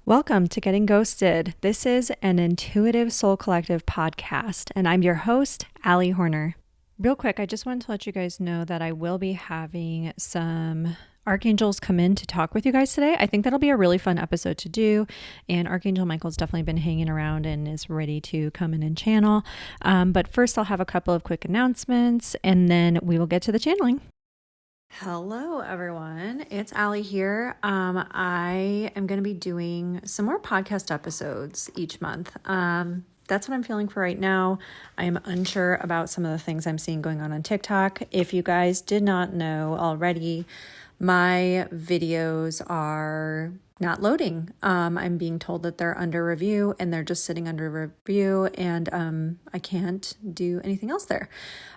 Welcome to Getting Ghosted. This is an Intuitive Soul Collective podcast, and I'm your host, Allie Horner. Real quick, I just wanted to let you guys know that I will be having some Archangels come in to talk with you guys today. I think that'll be a really fun episode to do, and Archangel Michael's definitely been hanging around and is ready to come in and channel. But first, I'll have a couple of quick announcements, and then we will get to the channeling. Hello, everyone. It's Allie here. I am going to be doing some more podcast episodes each month. That's what I'm feeling for right now. I am unsure about some of the things I'm seeing going on TikTok. If you guys did not know already, my videos are not loading. I'm being told that they're under review and they're just sitting under review, and I can't do anything else there.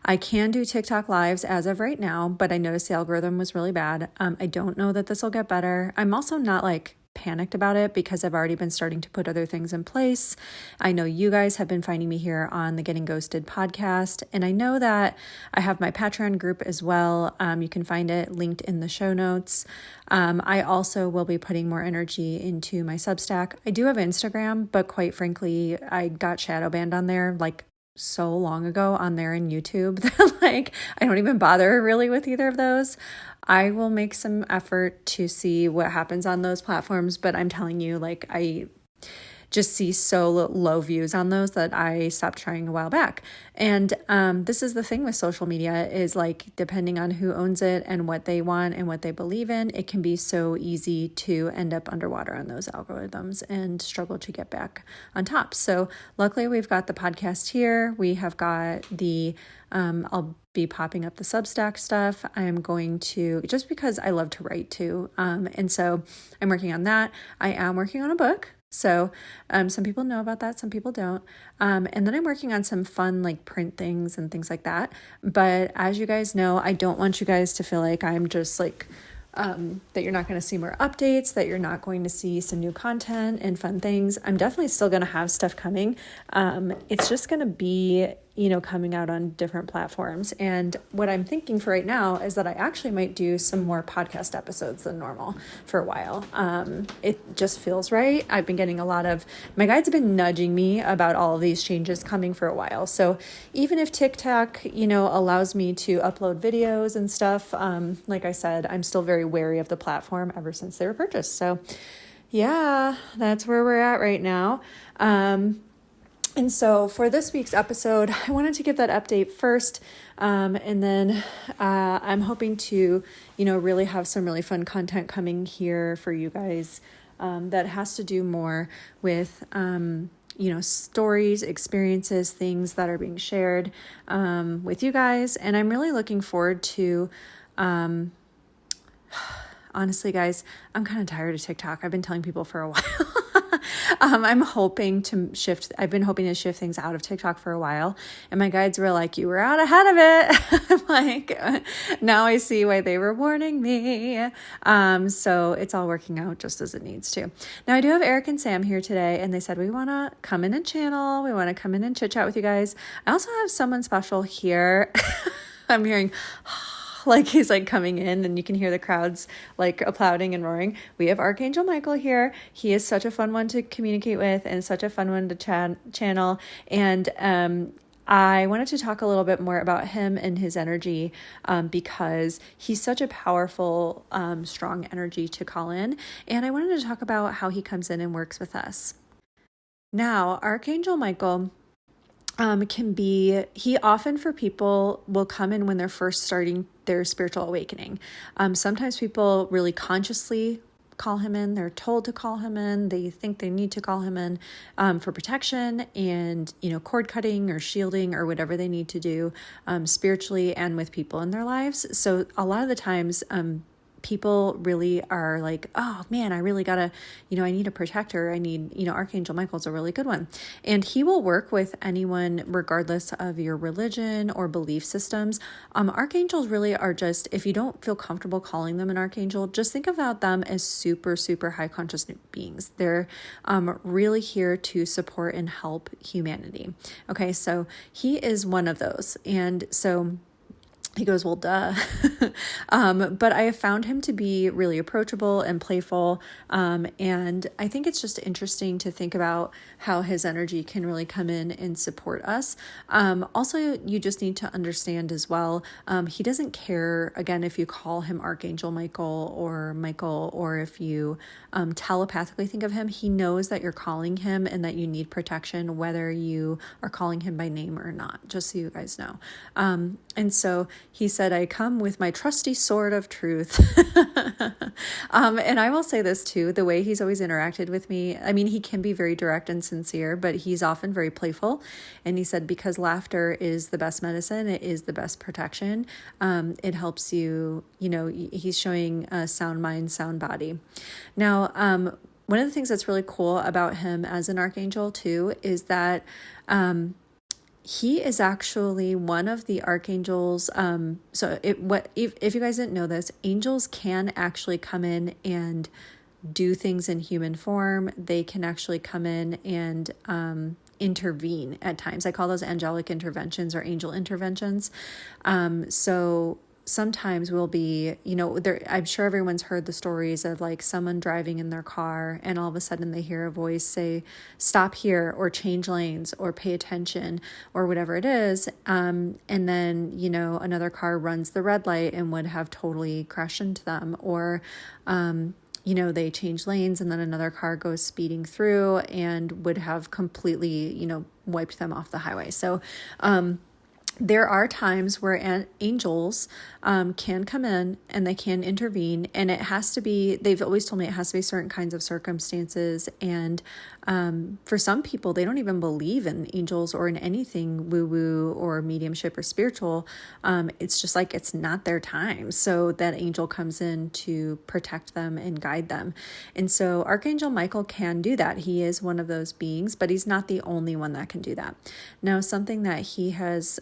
I can do TikTok lives as of right now, but I noticed the algorithm was really bad. I don't know that this will get better. I'm also not panicked about it because I've already been starting to put other things in place. I know you guys have been finding me here on the Getting Ghosted podcast, and I know that I have my Patreon group as well. You can find it linked in the show notes. I also will be putting more energy into my Substack. I do have Instagram, but quite frankly, I got shadow banned on there so long ago on there in YouTube that I don't even bother really with either of those. I will make some effort to see what happens on those platforms, but I'm telling you, I just see so low views on those that I stopped trying a while back. And this is the thing with social media is depending on who owns it and what they want and what they believe in, it can be so easy to end up underwater on those algorithms and struggle to get back on top. So luckily we've got the podcast here. We have got the, I'll be popping up the Substack stuff. I'm going to, just because I love to write too. And so I'm working on that. I am working on a book. So some people know about that, some people don't. And then I'm working on some fun print things and things like that. But as you guys know, I don't want you guys to feel like I'm just that you're not going to see more updates, that you're not going to see some new content and fun things. I'm definitely still going to have stuff coming. It's just going to be coming out on different platforms. And what I'm thinking for right now is that I actually might do some more podcast episodes than normal for a while. It just feels right. I've been getting my guides have been nudging me about all of these changes coming for a while. So even if TikTok, allows me to upload videos and stuff, like I said, I'm still very wary of the platform ever since they were purchased. So yeah, that's where we're at right now. And so for this week's episode, I wanted to give that update first. And then I'm hoping to, really have some really fun content coming here for you guys that has to do more with, stories, experiences, things that are being shared with you guys. And I'm really looking forward to, honestly, guys, I'm kind of tired of TikTok. I've been telling people for a while. I've been hoping to shift things out of TikTok for a while. And my guides were like, you were out ahead of it. I'm now I see why they were warning me. So it's all working out just as it needs to. Now I do have Eric and Sam here today, and they said, we want to come in and channel. We want to come in and chit chat with you guys. I also have someone special here. I'm hearing he's coming in, and you can hear the crowds applauding and roaring. We have Archangel Michael here. He is such a fun one to communicate with and such a fun one to channel. And I wanted to talk a little bit more about him and his energy because he's such a powerful, strong energy to call in. And I wanted to talk about how he comes in and works with us. Now, Archangel Michael he often for people will come in when they're first starting their spiritual awakening. Sometimes people really consciously call him in. They're told to call him in. They think they need to call him in for protection and, cord cutting or shielding or whatever they need to do spiritually and with people in their lives. So a lot of the times, people really are oh man, I really gotta, I need a protector. I need, Archangel Michael's a really good one. And he will work with anyone regardless of your religion or belief systems. Archangels really are just, if you don't feel comfortable calling them an archangel, just think about them as super, super high conscious beings. They're really here to support and help humanity. Okay, so he is one of those. And so He goes, well, duh. But I have found him to be really approachable and playful. And I think it's just interesting to think about how his energy can really come in and support us. Also, you just need to understand as well, he doesn't care, again, if you call him Archangel Michael, or if you telepathically think of him. He knows that you're calling him and that you need protection, whether you are calling him by name or not, just so you guys know. And so he said, I come with my trusty sword of truth. And I will say this too, the way he's always interacted with me, I mean, he can be very direct and sincere, but he's often very playful. And he said, because laughter is the best medicine, it is the best protection. It helps you, he's showing a sound mind, sound body. Now, one of the things that's really cool about him as an archangel too, is that, he is actually one of the archangels. If you guys didn't know this, angels can actually come in and do things in human form. They can actually come in and intervene at times. I call those angelic interventions or angel interventions. So sometimes we'll be, I'm sure everyone's heard the stories of like someone driving in their car and all of a sudden they hear a voice say, stop here, or change lanes, or pay attention, or whatever it is. And then, another car runs the red light and would have totally crashed into them, or, they change lanes and then another car goes speeding through and would have completely, wiped them off the highway. So, there are times where angels can come in and they can intervene, and it has to be, they've always told me it has to be certain kinds of circumstances. And for some people, they don't even believe in angels or in anything woo-woo or mediumship or spiritual. It's just like, it's not their time. So that angel comes in to protect them and guide them. And so Archangel Michael can do that. He is one of those beings, but he's not the only one that can do that. Now, something that he has,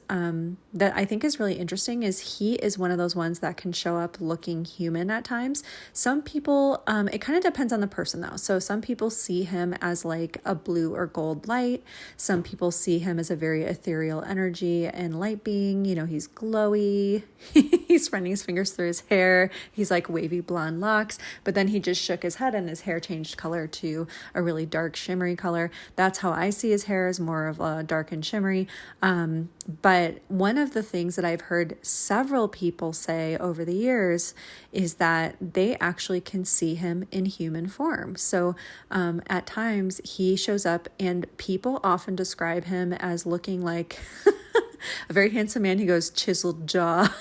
that I think is really interesting is he is one of those ones that can show up looking human at times. Some people, it kind of depends on the person though. So some people see him as like a blue or gold light. Some people see him as a very ethereal energy and light being. He's glowy. He's running his fingers through his hair. He's like wavy blonde locks, but then he just shook his head and his hair changed color to a really dark shimmery color. That's how I see his hair, as more of a dark and shimmery. But one of the things that I've heard several people say over the years is that they actually can see him in human form. So at times he shows up and people often describe him as looking like a very handsome man. He goes, chiseled jaw,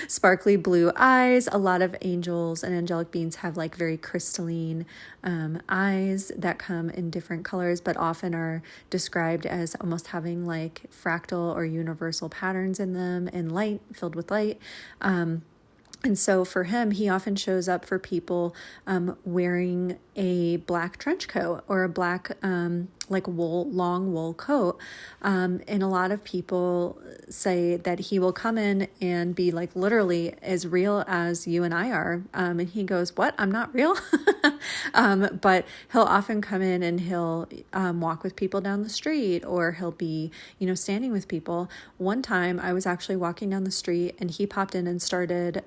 sparkly blue eyes. A lot of angels and angelic beings have like very crystalline eyes that come in different colors, but often are described as almost having like fractal or universal patterns in them, and light, filled with light. And so for him, he often shows up for people wearing a black trench coat or a black like long wool coat. And a lot of people say that he will come in and be like literally as real as you and I are. And he goes, what? I'm not real. But he'll often come in and he'll walk with people down the street, or he'll be, standing with people. One time I was actually walking down the street and he popped in and started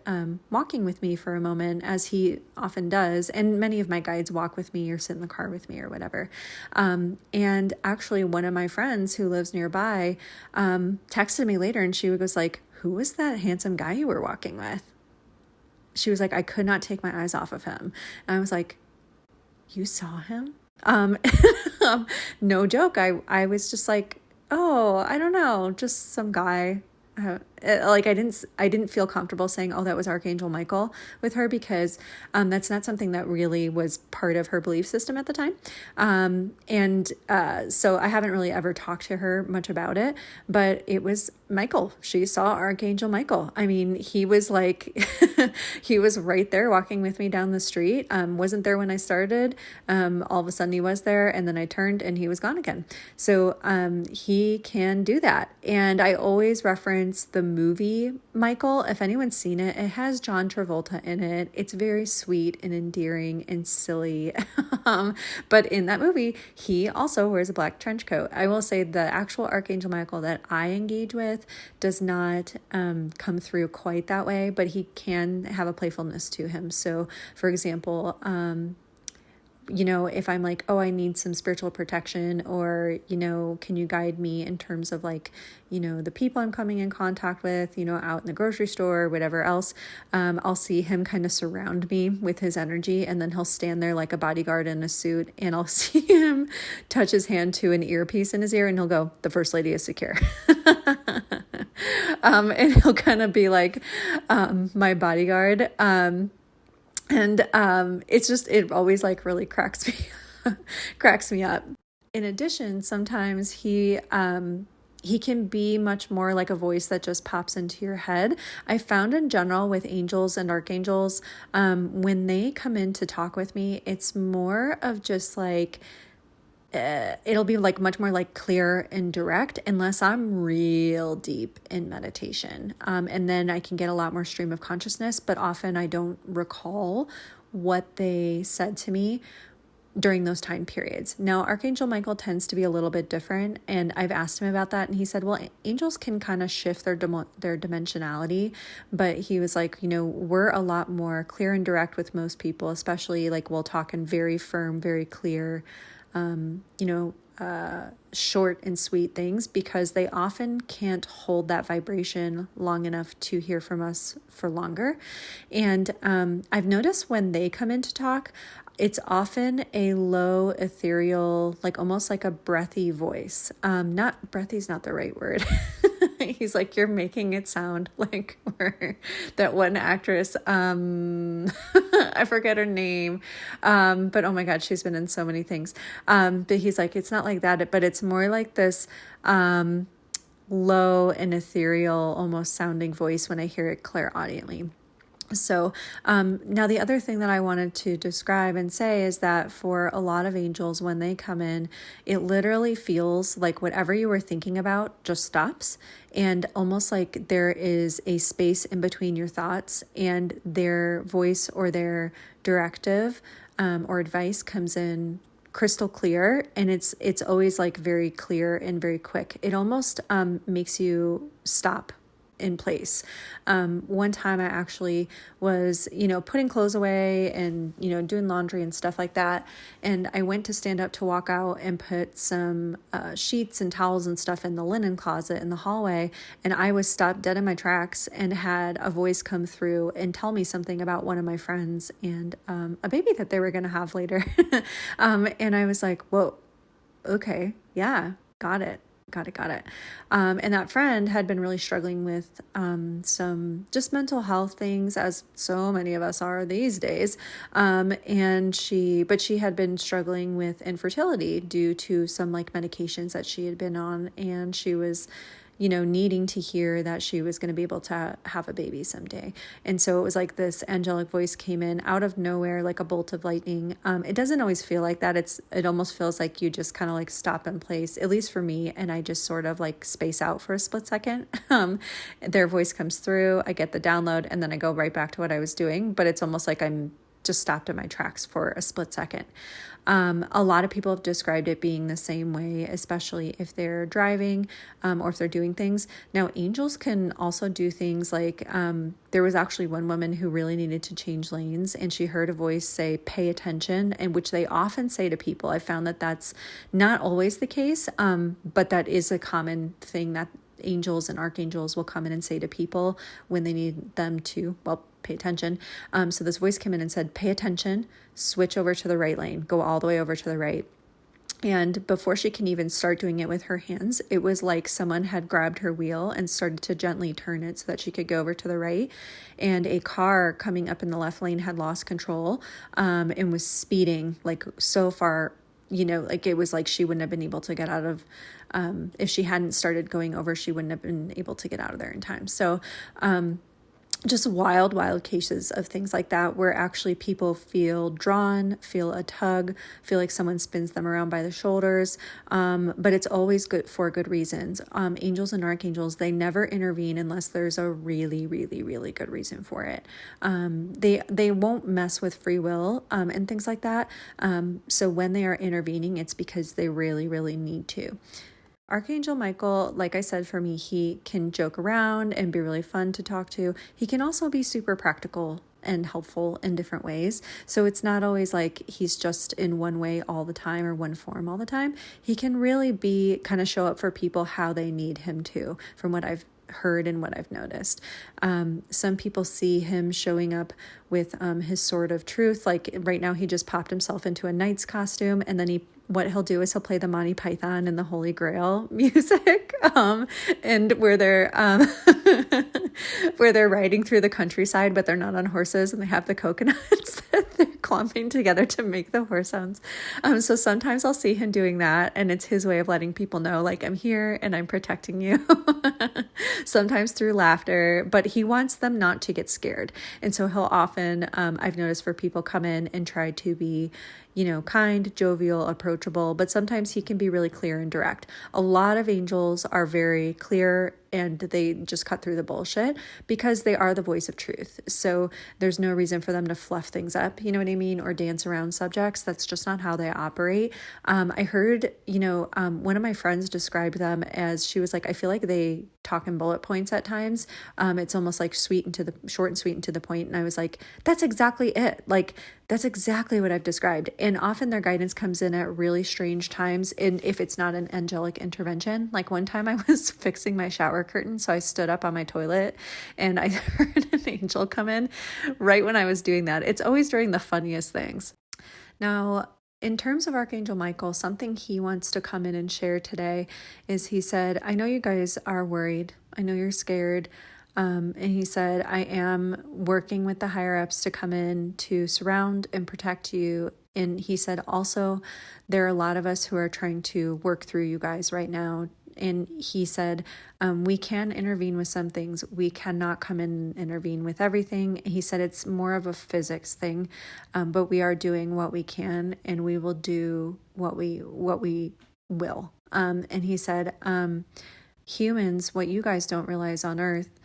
walking with me for a moment, as he often does. And many of my guides walk with me or sit in the car with me or whatever. And actually one of my friends who lives nearby texted me later, and she goes like, who was that handsome guy you were walking with? She was like, I could not take my eyes off of him. And I was like, you saw him? No joke. I was just like, oh, I don't know, just some guy. I didn't feel comfortable saying, oh, that was Archangel Michael with her, because that's not something that really was part of her belief system at the time. So I haven't really ever talked to her much about it, but it was Michael. She saw Archangel Michael. I mean, he was like, he was right there walking with me down the street. Wasn't there when I started. All of a sudden he was there, and then I turned and he was gone again. So he can do that. And I always reference the movie Michael. If anyone's seen it, it has John Travolta in it. It's very sweet and endearing and silly. But in that movie, he also wears a black trench coat. I will say the actual Archangel Michael that I engage with does not come through quite that way, but he can have a playfulness to him. So, for example, if I'm like, oh, I need some spiritual protection, or, can you guide me in terms of like, the people I'm coming in contact with, out in the grocery store or whatever else, I'll see him kind of surround me with his energy, and then he'll stand there like a bodyguard in a suit, and I'll see him touch his hand to an earpiece in his ear, and he'll go, "The First Lady is secure." And he'll kind of be like my bodyguard. It always like really cracks me up. In addition, sometimes he can be much more like a voice that just pops into your head. I found in general with angels and archangels, when they come in to talk with me, it's more of just like, it'll be like much more like clear and direct, unless I'm real deep in meditation. And then I can get a lot more stream of consciousness, but often I don't recall what they said to me during those time periods. Now, Archangel Michael tends to be a little bit different, and I've asked him about that, and he said, well, angels can kind of shift their dimensionality, but he was like, we're a lot more clear and direct with most people, especially like we'll talk in very firm, very clear, short and sweet things, because they often can't hold that vibration long enough to hear from us for longer. And I've noticed when they come in to talk, it's often a low, ethereal, like almost like a breathy voice. Not breathy's not the right word. He's like, you're making it sound like that one actress, I forget her name, but oh my God, she's been in so many things. But he's like, it's not like that, but it's more like this low and ethereal, almost sounding voice when I hear it clairaudiently. So now the other thing that I wanted to describe and say is that for a lot of angels, when they come in, it literally feels like whatever you were thinking about just stops, and almost like there is a space in between your thoughts, and their voice or their directive or advice comes in crystal clear, and it's always like very clear and very quick. It almost makes you stop in place. One time I actually was, putting clothes away and, doing laundry and stuff like that. And I went to stand up to walk out and put some sheets and towels and stuff in the linen closet in the hallway. And I was stopped dead in my tracks and had a voice come through and tell me something about one of my friends and a baby that they were going to have later. And I was like, whoa, okay, yeah, got it. And that friend had been really struggling with some just mental health things, as so many of us are these days. But she had been struggling with infertility due to some like medications that she had been on, and she was needing to hear that she was going to be able to have a baby someday. And so it was like this angelic voice came in out of nowhere, like a bolt of lightning. It doesn't always feel like that. It almost feels like you just kind of like stop in place, at least for me. And I just sort of like space out for a split second. Their voice comes through, I get the download, and then I go right back to what I was doing. But it's almost like I'm just stopped in my tracks for a split second. A lot of people have described it being the same way, especially if they're driving or if they're doing things. Now, angels can also do things like there was actually one woman who really needed to change lanes, and she heard a voice say, pay attention, and which they often say to people. I found that that's not always the case, but that is a common thing that angels and archangels will come in and say to people when they need them to, pay attention. So this voice came in and said, pay attention, switch over to the right lane, go all the way over to the right. And before she can even start doing it with her hands, it was like someone had grabbed her wheel and started to gently turn it so that she could go over to the right. And a car coming up in the left lane had lost control and was speeding like so far, like it was like she wouldn't have been able to get out of, if she hadn't started going over, she wouldn't have been able to get out of there in time. So, just wild cases of things like that, where actually people feel drawn, feel a tug, feel like someone spins them around by the shoulders. But it's always good for good reasons. Angels and archangels, they never intervene unless there's a really good reason for it. They won't mess with free will and things like that. So when they are intervening, it's because they really need to. Archangel Michael, like I said, for me, he can joke around and be really fun to talk to. He can also be super practical and helpful in different ways. So it's not always like he's just in one way all the time or one form all the time. He can really be kind of show up for people how they need him to, from what I've heard and what I've noticed. Some people see him showing up with his sword of truth. Like right now, he just popped himself into a knight's costume, and then what he'll do is he'll play the Monty Python and the Holy Grail music, and where they're where they're riding through the countryside, but they're not on horses, and they have the coconuts that they're clumping together to make the horse sounds. So sometimes I'll see him doing that, and it's his way of letting people know, like, I'm here and I'm protecting you. Sometimes through laughter, but he wants them not to get scared. And so he'll often, I've noticed, for people come in and try to be, kind, jovial, approachable, but sometimes he can be really clear and direct. A lot of angels are very clear and they just cut through the bullshit because they are the voice of truth. So there's no reason for them to fluff things up, you know what I mean? Or dance around subjects. That's just not how they operate. I heard, one of my friends described them as, she was like, I feel like they talk in bullet points at times. It's almost like short and sweet and to the point. And I was like, that's exactly it. Like, that's exactly what I've described. And often their guidance comes in at really strange times. And if it's not an angelic intervention, like one time I was fixing my shower curtain. So I stood up on my toilet and I heard an angel come in right when I was doing that. It's always during the funniest things. Now, in terms of Archangel Michael, something he wants to come in and share today is, he said, I know you guys are worried. I know you're scared. And he said, I am working with the higher ups to come in to surround and protect you. And he said, also, there are a lot of us who are trying to work through you guys right now. And he said, we can intervene with some things. We cannot come in and intervene with everything. He said it's more of a physics thing, but we are doing what we can, and we will do what we will. And he said, humans, what you guys don't realize on Earth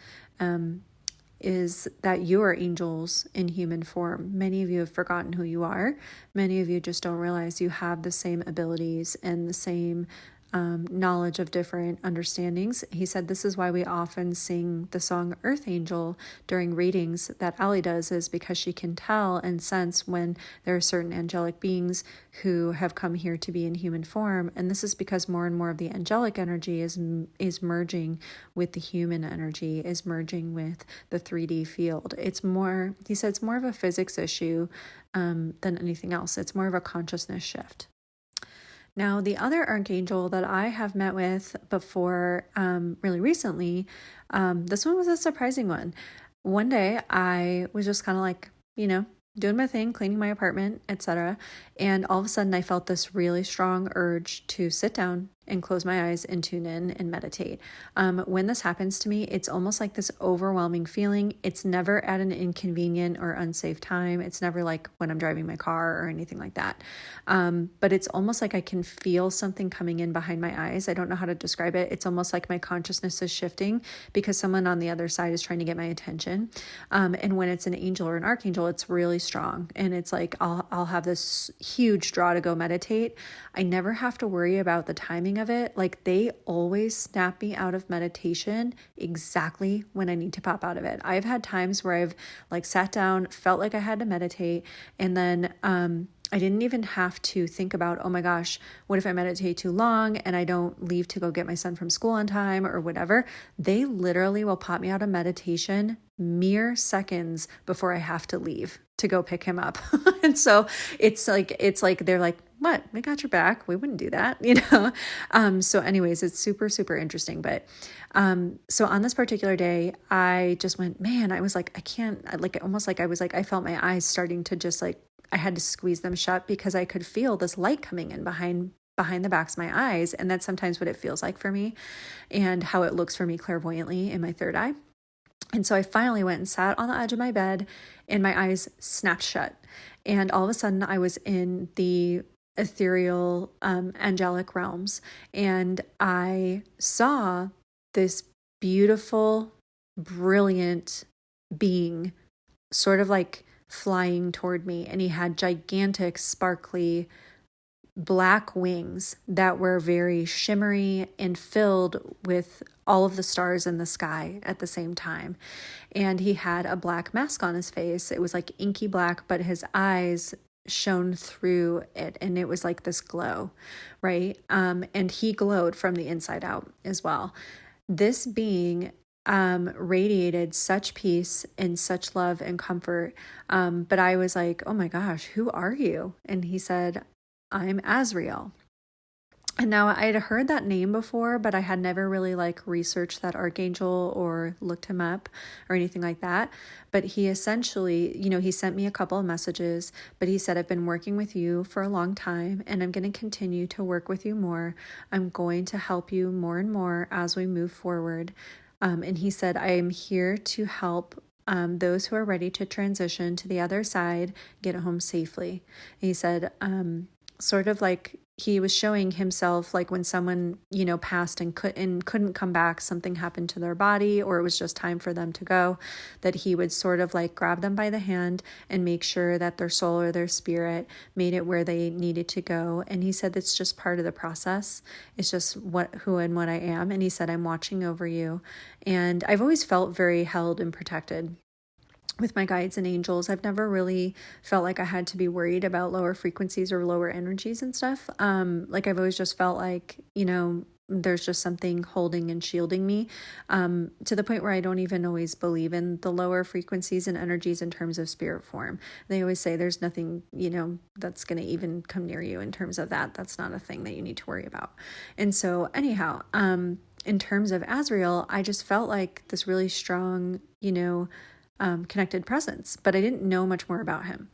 is that you are angels in human form. Many of you have forgotten who you are. Many of you just don't realize you have the same abilities and the same knowledge of different understandings. He said this is why we often sing the song Earth Angel during readings that Allie does, is because she can tell and sense when there are certain angelic beings who have come here to be in human form. And this is because more and more of the angelic energy is merging with the human energy, is merging with the 3D field. It's more, he said, it's more of a physics issue than anything else. It's more of a consciousness shift. Now, the other archangel that I have met with before, really recently, this one was a surprising one. One day I was just kind of like, doing my thing, cleaning my apartment, etc. And all of a sudden I felt this really strong urge to sit down and close my eyes and tune in and meditate. When this happens to me, it's almost like this overwhelming feeling. It's never at an inconvenient or unsafe time. It's never like when I'm driving my car or anything like that. But it's almost like I can feel something coming in behind my eyes. I don't know how to describe it. It's almost like my consciousness is shifting because someone on the other side is trying to get my attention. And when it's an angel or an archangel, it's really strong. And it's like, I'll have this huge draw to go meditate. I never have to worry about the timing of it. Like, they always snap me out of meditation exactly when I need to pop out of it. I've had times where I've like sat down, felt like I had to meditate, and then I didn't even have to think about, oh my gosh, what if I meditate too long and I don't leave to go get my son from school on time or whatever. They literally will pop me out of meditation mere seconds before I have to leave to go pick him up. And so it's like they're like, what? We got your back. We wouldn't do that, So anyways, it's super, super interesting. But so on this particular day, I just went, man, I was like, I can't, like, almost like I was like, I felt my eyes starting to just like, I had to squeeze them shut because I could feel this light coming in behind the backs of my eyes. And that's sometimes what it feels like for me and how it looks for me clairvoyantly in my third eye. And so I finally went and sat on the edge of my bed and my eyes snapped shut. And all of a sudden I was in the ethereal, angelic realms. And I saw this beautiful, brilliant being sort of like flying toward me. And he had gigantic, sparkly black wings that were very shimmery and filled with all of the stars in the sky at the same time. And he had a black mask on his face. It was like inky black, but his eyes shone through it and it was like this glow, right? And he glowed from the inside out as well. This being radiated such peace and such love and comfort. But I was like, oh my gosh, who are you? And he said, I'm Azrael. And now I had heard that name before, but I had never really like researched that archangel or looked him up or anything like that. But he essentially, he sent me a couple of messages, but he said, I've been working with you for a long time and I'm going to continue to work with you more. I'm going to help you more and more as we move forward. And he said, I am here to help those who are ready to transition to the other side get home safely. And he said, sort of like he was showing himself like when someone, passed and couldn't come back, something happened to their body, or it was just time for them to go, that he would sort of like grab them by the hand and make sure that their soul or their spirit made it where they needed to go. And he said, that's just part of the process. It's just who and what I am. And he said, I'm watching over you. And I've always felt very held and protected with my guides and angels. I've never really felt like I had to be worried about lower frequencies or lower energies and stuff. Like I've always just felt like, there's just something holding and shielding me, to the point where I don't even always believe in the lower frequencies and energies in terms of spirit form. They always say there's nothing, that's going to even come near you in terms of that. That's not a thing that you need to worry about. And so anyhow, in terms of Azrael, I just felt like this really strong, connected presence, but I didn't know much more about him.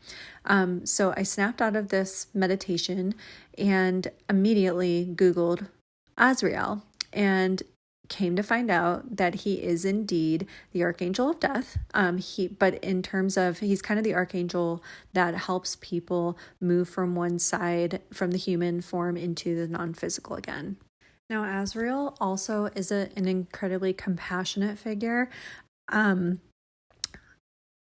So I snapped out of this meditation and immediately Googled Azrael and came to find out that he is indeed the Archangel of Death. But in terms of, he's kind of the archangel that helps people move from one side, from the human form into the non-physical again. Now, Azrael also is an incredibly compassionate figure.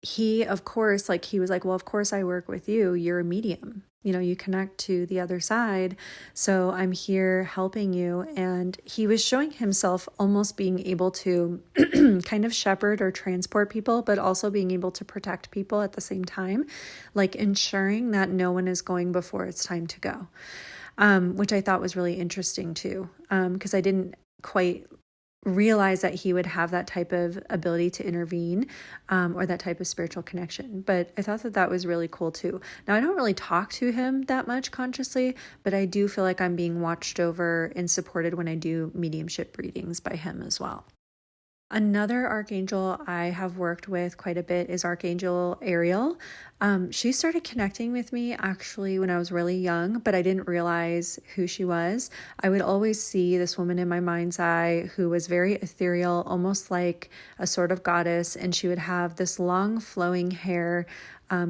He, of course, he was like, well, of course I work with you. You're a medium. You connect to the other side. So I'm here helping you. And he was showing himself almost being able to kind of shepherd or transport people, but also being able to protect people at the same time, like ensuring that no one is going before it's time to go, which I thought was really interesting too, because I didn't quite realize that he would have that type of ability to intervene, or that type of spiritual connection. But I thought that was really cool too. Now, I don't really talk to him that much consciously, but I do feel like I'm being watched over and supported when I do mediumship readings by him as well. Another archangel I have worked with quite a bit is Archangel Ariel. She started connecting with me actually when I was really young, but I didn't realize who she was. I would always see this woman in my mind's eye who was very ethereal, almost like a sort of goddess, and she would have this long flowing hair,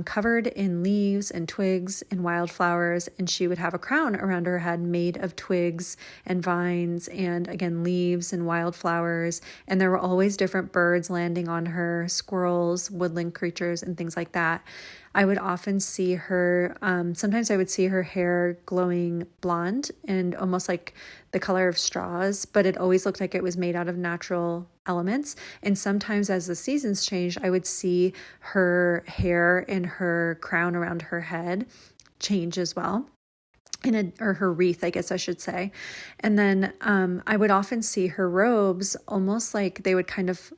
covered in leaves and twigs and wildflowers, and she would have a crown around her head made of twigs and vines and, again, leaves and wildflowers, and there were always different birds landing on her, squirrels, woodland creatures, and things like that. I would often see her, sometimes I would see her hair glowing blonde and almost like the color of straws, but it always looked like it was made out of natural elements. And sometimes as the seasons changed, I would see her hair and her crown around her head change as well. Or her wreath, I guess I should say. And then I would often see her robes almost like they would kind of,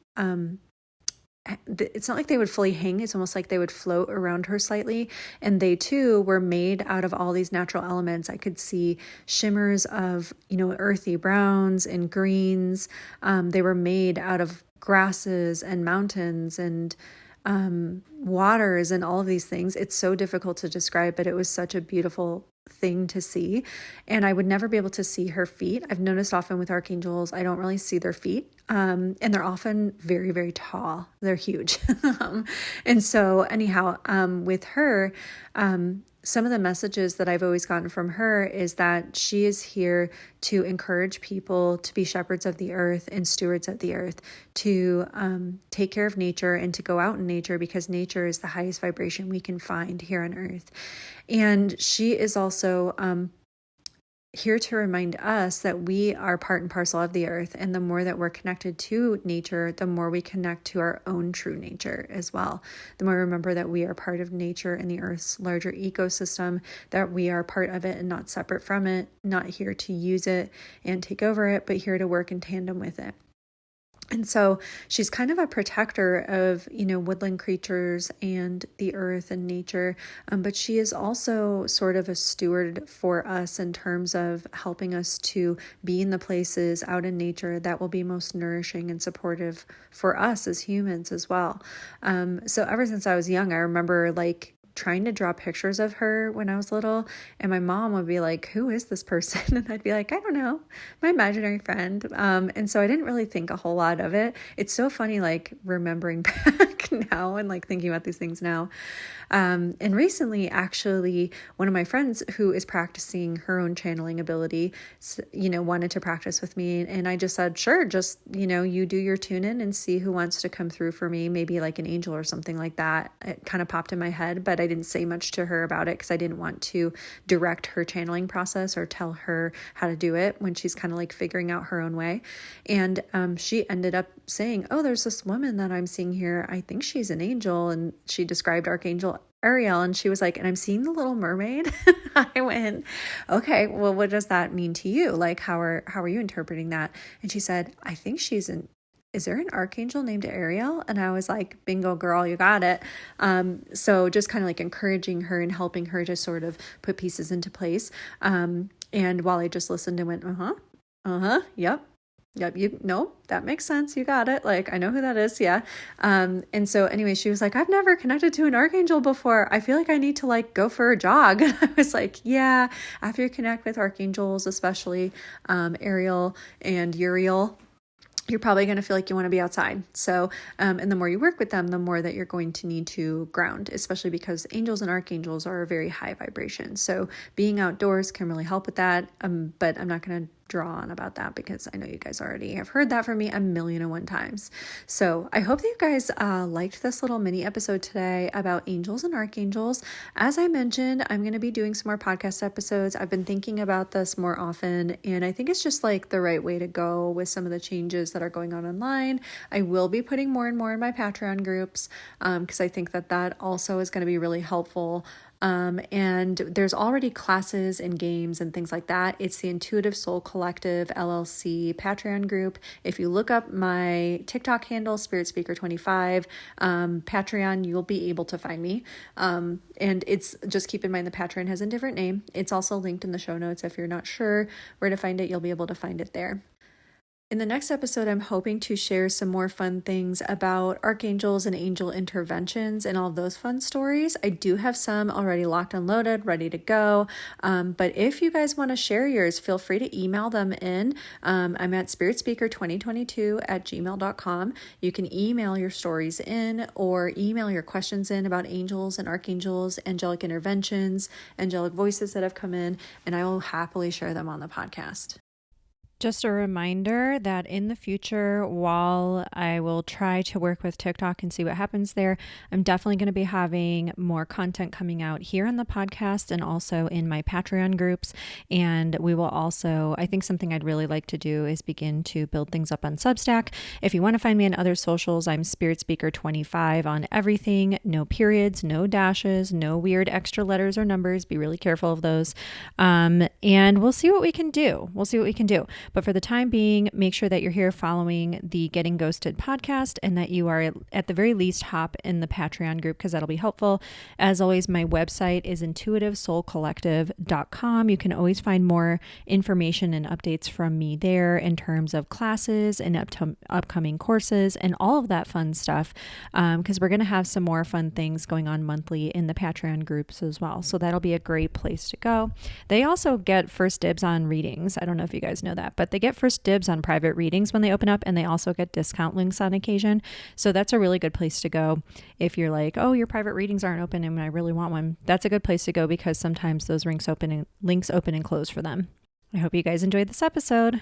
it's not like they would fully hang. It's almost like they would float around her slightly. And they too were made out of all these natural elements. I could see shimmers of, earthy browns and greens. They were made out of grasses and mountains and waters and all of these things. It's so difficult to describe, but it was such a beautiful thing to see, and I would never be able to see her feet. I've noticed often with archangels, I don't really see their feet, and they're often very, very tall. They're huge. And so anyhow, with her, some of the messages that I've always gotten from her is that she is here to encourage people to be shepherds of the earth and stewards of the earth, to take care of nature and to go out in nature, because nature is the highest vibration we can find here on earth. And she is also here to remind us that we are part and parcel of the earth. And the more that we're connected to nature, the more we connect to our own true nature as well. The more we remember that we are part of nature and the earth's larger ecosystem, that we are part of it and not separate from it, not here to use it and take over it, but here to work in tandem with it. And so she's kind of a protector of, woodland creatures and the earth and nature. But she is also sort of a steward for us in terms of helping us to be in the places out in nature that will be most nourishing and supportive for us as humans as well. So ever since I was young, I remember trying to draw pictures of her when I was little, and my mom would be like, who is this person? And I'd be like, I don't know, my imaginary friend. And so I didn't really think a whole lot of it. It's so funny, remembering back now and thinking about these things now. And recently, actually, one of my friends who is practicing her own channeling ability, wanted to practice with me. And I just said, sure, just, you do your tune in and see who wants to come through for me, maybe an angel or something like that. It kind of popped in my head, but I didn't say much to her about it because I didn't want to direct her channeling process or tell her how to do it when she's kind of figuring out her own way. And she ended up saying, oh, there's this woman that I'm seeing here. I think she's an angel. And she described Archangel Ariel, and she was like, and I'm seeing the Little Mermaid. I went, okay, well, what does that mean to you? How are you interpreting that? And she said, I think is there an archangel named Ariel? And I was like, bingo, girl, you got it. So just kind of encouraging her and helping her to sort of put pieces into place. And while I just listened and went, yep, that makes sense. You got it. I know who that is. Yeah. And so anyway, she was like, I've never connected to an archangel before. I feel like I need to go for a jog. And I was like, yeah, after you connect with archangels, especially Ariel and Uriel, you're probably going to feel like you want to be outside. So, and the more you work with them, the more that you're going to need to ground, especially because angels and archangels are a very high vibration. So being outdoors can really help with that. But I'm not going to draw on about that because I know you guys already have heard that from me 1,000,001 times. So I hope that you guys liked this little mini episode today about angels and archangels. As I mentioned, I'm going to be doing some more podcast episodes. I've been thinking about this more often, and I think it's just the right way to go with some of the changes that are going on online. I will be putting more and more in my Patreon groups because I think that also is going to be really helpful. And there's already classes and games and things like that. It's the Intuitive Soul Collective LLC Patreon group. If you look up my TikTok handle, Spirit Speaker 25, Patreon, you'll be able to find me. And it's just keep in mind the Patreon has a different name. It's also linked in the show notes. If you're not sure where to find it, you'll be able to find it there. In the next episode, I'm hoping to share some more fun things about archangels and angel interventions and all of those fun stories. I do have some already locked and loaded, ready to go. But if you guys want to share yours, feel free to email them in. I'm at spiritspeaker2022@gmail.com. You can email your stories in or email your questions in about angels and archangels, angelic interventions, angelic voices that have come in, and I will happily share them on the podcast. Just a reminder that in the future, while I will try to work with TikTok and see what happens there, I'm definitely going to be having more content coming out here on the podcast and also in my Patreon groups. And we will also, I think something I'd really like to do is begin to build things up on Substack. If you want to find me on other socials, I'm Spirit Speaker 25 on everything. No periods, no dashes, no weird extra letters or numbers. Be really careful of those. And we'll see what we can do. But for the time being, make sure that you're here following the Getting Ghosted podcast and that you are at the very least hop in the Patreon group because that'll be helpful. As always, my website is intuitivesoulcollective.com. You can always find more information and updates from me there in terms of classes and upcoming courses and all of that fun stuff, because we're going to have some more fun things going on monthly in the Patreon groups as well. So that'll be a great place to go. They also get first dibs on readings. I don't know if you guys know that, but they get first dibs on private readings when they open up, and they also get discount links on occasion. So that's a really good place to go. If you're like, oh, your private readings aren't open and I really want one, that's a good place to go because sometimes those links open and close for them. I hope you guys enjoyed this episode.